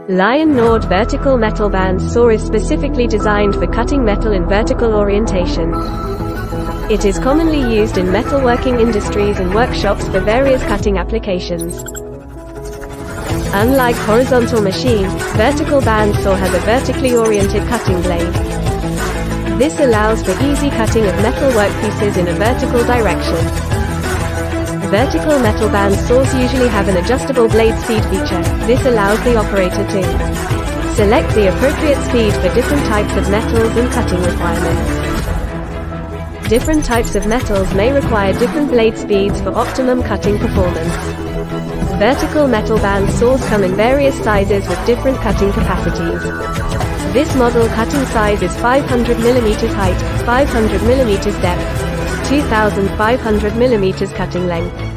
Laiannuo vertical metal band saw is specifically designed for cutting metal in vertical orientation. It is commonly used in metalworking industries and workshops for various cutting applications. Unlike horizontal machine, vertical band saw has a vertically oriented cutting blade. This allows for easy cutting of metal workpieces in a vertical direction. Vertical metal band saws usually have an adjustable blade speed feature. This allows the operator to select the appropriate speed for different types of metals and cutting requirements. Different types of metals may require different blade speeds for optimum cutting performance. Vertical metal band saws come in various sizes with different cutting capacities. This model cutting size is 500 mm height, 500 mm depth, 2500 mm cutting length.